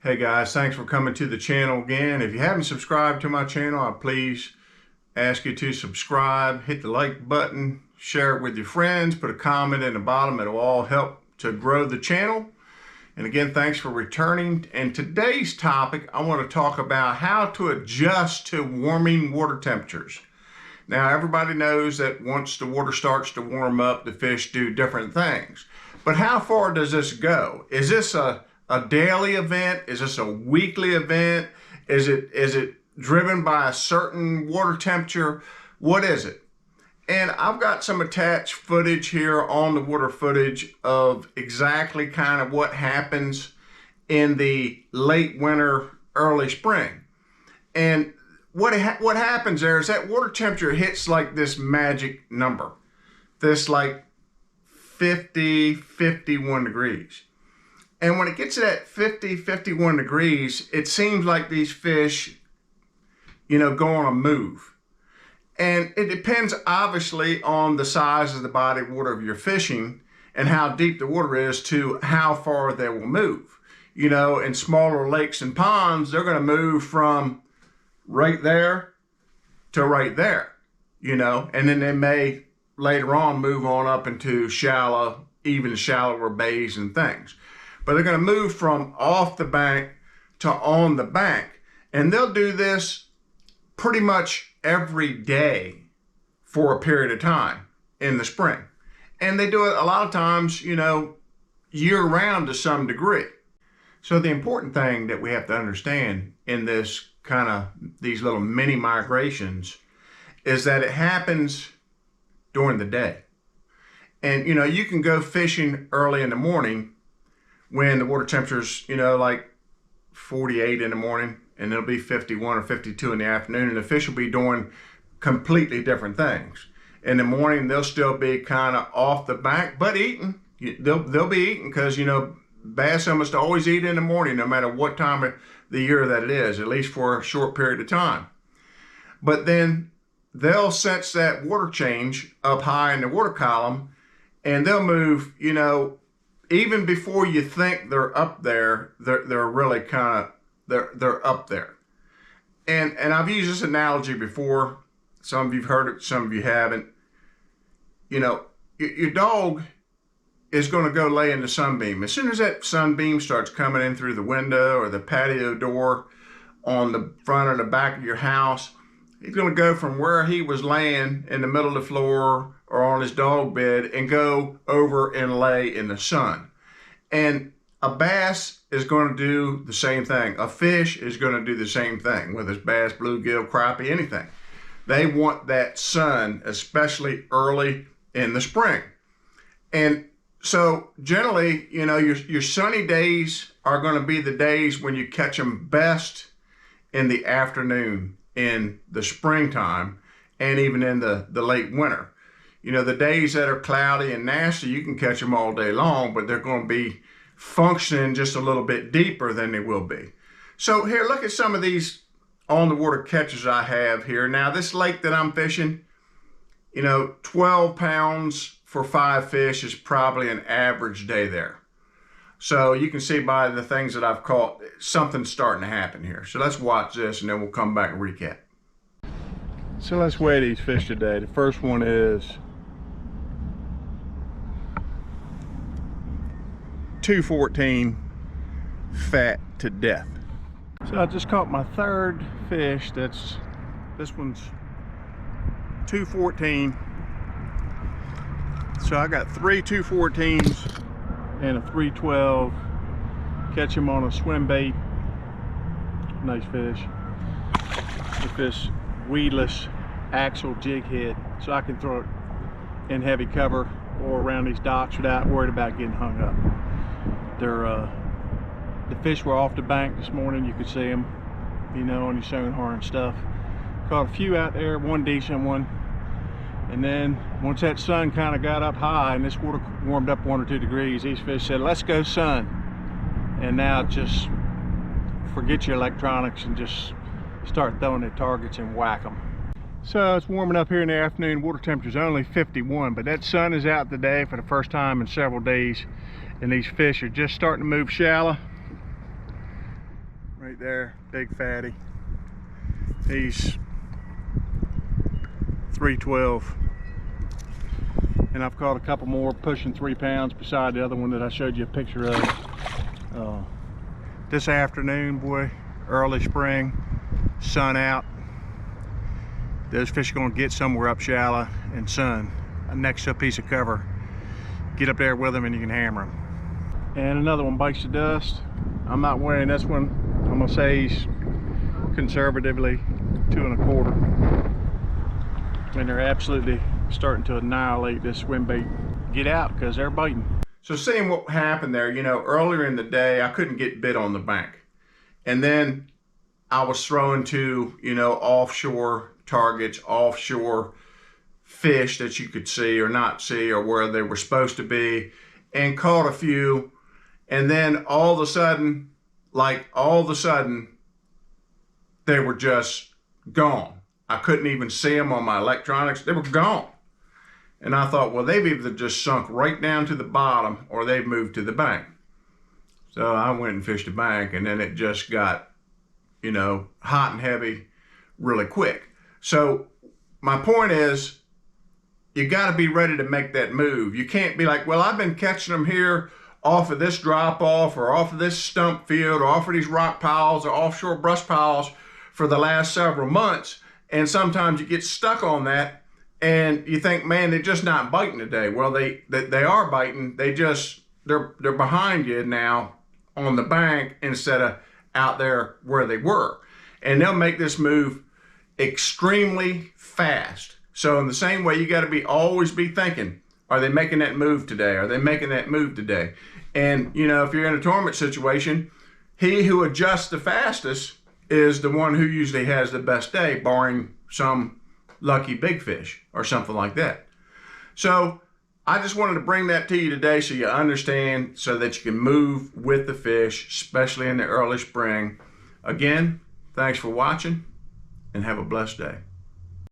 Hey guys, thanks for coming to the channel again. If you haven't subscribed to my channel, I please ask you to subscribe, hit the like button, share it with your friends, put a comment in the bottom. It'll all help to grow the channel. And again, thanks for returning. And today's topic, I want to talk about how to adjust to warming water temperatures. Now, everybody knows that once the water starts to warm up, the fish do different things. But how far does this go? Is this a daily event? Is this a weekly event? Is it driven by a certain water temperature? What is it? And I've got some attached footage here on the water footage of exactly kind of what happens in the late winter, early spring. And what happens there is that water temperature hits like this magic number, this like 50, 51 degrees. And when it gets to that 50, 51 degrees, it seems like these fish, go on a move. And it depends obviously on the size of the body of water you're fishing and how deep the water is to how far they will move. In smaller lakes and ponds, they're going to move from right there to right there, and then they may later on move on up into shallow, even shallower bays and things. But they're going to move from off the bank to on the bank. And they'll do this pretty much every day for a period of time in the spring. And they do it a lot of times, year round to some degree. So the important thing that we have to understand in this kind of these little mini migrations is that it happens during the day. And, you can go fishing early in the morning when the water temperature's, like 48 in the morning, and it'll be 51 or 52 in the afternoon, and the fish will be doing completely different things. In the morning, they'll still be kind of off the bank, but eating. They'll be eating because, bass almost always eat in the morning, no matter what time of the year that it is, at least for a short period of time. But then they'll sense that water change up high in the water column, and they'll move, even before you think they're up there, they're really kind of, they're up there. And I've used this analogy before. Some of you've heard it, some of you haven't. Your dog is going to go lay in the sunbeam. As soon as that sunbeam starts coming in through the window or the patio door on the front or the back of your house, he's going to go from where he was laying in the middle of the floor or on his dog bed and go over and lay in the sun. And a bass is going to do the same thing. A fish is going to do the same thing, whether it's bass, bluegill, crappie, anything. They want that sun, especially early in the spring. And so generally, your sunny days are going to be the days when you catch them best in the afternoon in the springtime and even in the late winter. The days that are cloudy and nasty, you can catch them all day long, but they're going to be functioning just a little bit deeper than they will be. So here, look at some of these on the water catches I have here. Now, this lake that I'm fishing, 12 pounds for 5 fish is probably an average day there. So you can see by the things that I've caught, something's starting to happen here. So let's watch this and then we'll come back and recap. So let's weigh these fish today. The first one is 214, fat to death. So I just caught my third fish. This one's 214. So I got 3 214s and a 312. Catch him on a swim bait. Nice fish. With this weedless axle jig head, so I can throw it in heavy cover or around these docks without worried about getting hung up. The fish were off the bank this morning. You could see them, on your sonar and stuff. Caught a few out there, one decent one. And then once that sun kind of got up high and this water warmed up 1 or 2 degrees, these fish said, let's go sun. And now just forget your electronics and just start throwing at targets and whack them. So it's warming up here in the afternoon. Water temperature's only 51, but that sun is out today for the first time in several days, and these fish are just starting to move shallow. right there, big fatty. He's 312. And I've caught a couple more pushing 3 pounds beside the other one that I showed you a picture of. This afternoon, boy, early spring, sun out. Those fish are gonna get somewhere up shallow and sun next to a piece of cover. Get up there with them and you can hammer them. And another one bites the dust. I'm not wearing this one. I'm gonna say he's conservatively 2 1/4. And they're absolutely starting to annihilate this swim bait. Get out, because they're biting. So seeing what happened there, you know, earlier in the day, I couldn't get bit on the bank. And then I was throwing to, you know, offshore targets, offshore fish that you could see or not see or where they were supposed to be, and caught a few. And then all of a sudden, they were just gone. I couldn't even see them on my electronics. They were gone. And I thought, well, they've either just sunk right down to the bottom or they've moved to the bank. So I went and fished the bank, and then it just got, you know, hot and heavy really quick. So my point is, you got to be ready to make that move. You can't be like, well, I've been catching them here off of this drop off or off of this stump field or off of these rock piles or offshore brush piles for the last several months. And sometimes you get stuck on that and you think, man, they're just not biting today. Well, they are biting. They're behind you now on the bank instead of out there where they were. And they'll make this move extremely fast. So in the same way, you got to always be thinking, are they making that move today? Are they making that move today? And, you know, if you're in a tournament situation, he who adjusts the fastest is the one who usually has the best day, barring some lucky big fish or something like that. So I just wanted to bring that to you today so you understand, so that you can move with the fish, especially in the early spring. Again, thanks for watching and have a blessed day.